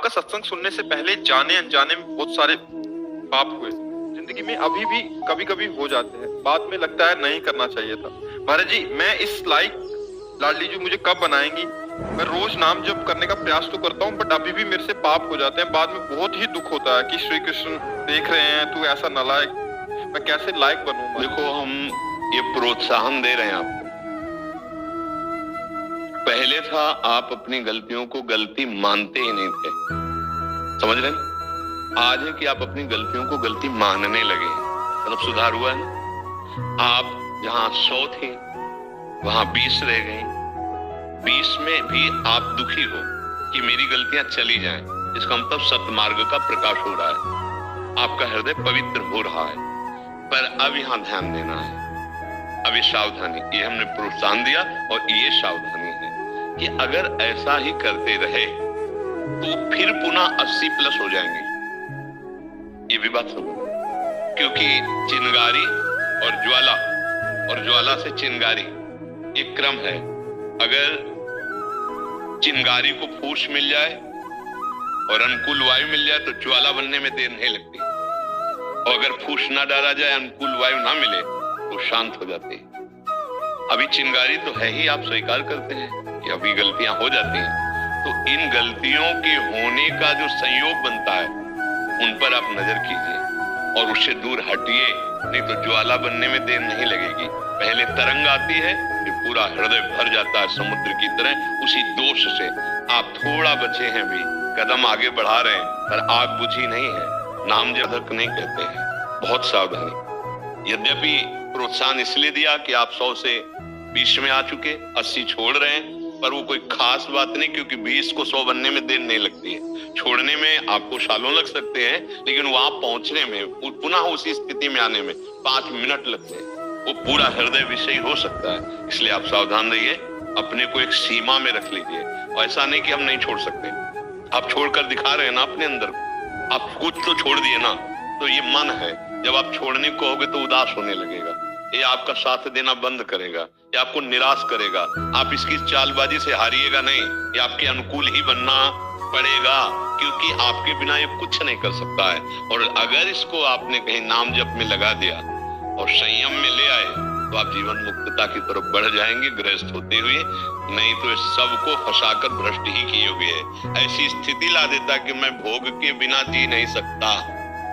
आपका सत्संग सुनने से पहले जाने अनजाने में बहुत सारे पाप हुए जिंदगी में, अभी भी कभी कभी हो जाते हैं। बाद में लगता है नहीं करना चाहिए था। महाराज जी, मैं इस लायक लाडली जी मुझे कब बनाएंगी? मैं रोज नाम जप करने का प्रयास तो करता हूँ, बट अभी भी मेरे से पाप हो जाते हैं। बाद में बहुत ही दुख होता है कि श्री कृष्ण देख रहे हैं, तू ऐसा नालायक, मैं कैसे लायक बनूं? देखो, हम ये प्रोत्साहन दे रहे हैं आपको। पहले था आप अपनी गलतियों को गलती मानते ही नहीं थे, समझ रहे हैं? आज है कि आप अपनी गलतियों को गलती मानने लगे, मतलब सुधार हुआ है ना। आप जहां 100 थे वहां 20 रह गए। 20 में भी आप दुखी हो कि मेरी गलतियां चली जाएं, इसका मतलब सत्मार्ग का प्रकाश हो रहा है, आपका हृदय पवित्र हो रहा है। पर अब यहां ध्यान देना है, अब ये सावधानी, ये हमने प्रोत्साहन दिया और ये सावधानी है कि अगर ऐसा ही करते रहे तो फिर पुनः 80+ हो जाएंगे। ये भी बात समझो, क्योंकि चिंगारी और ज्वाला से चिंगारी एक क्रम है। अगर चिंगारी को फूस मिल जाए और अनुकूल वायु मिल जाए तो ज्वाला बनने में देर नहीं लगती, और अगर फूस ना डाला जाए, अनुकूल वायु ना मिले तो शांत हो जाती है। अभी चिंगारी तो है ही, आप स्वीकार करते हैं कि अभी गलतियां हो जाती हैं, तो इन गलतियों के होने का जो संयोग बनता है उन पर आप नजर कीजिए और उससे दूर हटिए, नहीं तो ज्वाला बनने में देर नहीं लगेगी। पहले तरंग आती है, फिर पूरा हृदय भर जाता है समुद्र की तरह। उसी दोष से आप थोड़ा बचे हैं, भी कदम आगे बढ़ा रहे हैं, पर आग बुझी नहीं है। नाम जब नहीं कहते हैं, बहुत सावधानी। यद्यपि प्रोत्साहन इसलिए दिया कि आप 100 से 20 में आ चुके, 80 छोड़ रहे हैं, पर वो कोई खास बात नहीं, क्योंकि 20 को 100 बनने में देर नहीं लगती है। छोड़ने में आपको सालों लग सकते हैं, लेकिन वहां पहुंचने में, पुनः उसी स्थिति में आने में 5 मिनट लगते हैं। वो पूरा हृदय विषयी हो सकता है, इसलिए आप सावधान रहिए, अपने को एक सीमा में रख लीजिए। और ऐसा नहीं कि हम नहीं छोड़ सकते, आप छोड़कर दिखा रहे हैं ना अपने अंदर, आप कुछ तो छोड़ दिए ना। तो ये मन है, जब आप छोड़ने को कहोगे तो उदास होने लगेगा, ये आपका साथ देना बंद करेगा, ये आपको निराश करेगा। आप इसकी चालबाजी से हारिएगा नहीं, ये आपके अनुकूल ही बनना पड़ेगा, क्योंकि आपके बिना ये कुछ नहीं कर सकता है। और अगर इसको आपने कहीं नाम जप में लगा दिया और संयम में ले आए तो आप जीवन मुक्तता की तरफ बढ़ जाएंगे गृहस्थ होते हुए। नहीं तो इस सबको फंसाकर भ्रष्ट ही किए हुए है। ऐसी स्थिति ला देता कि मैं भोग के बिना जी नहीं सकता।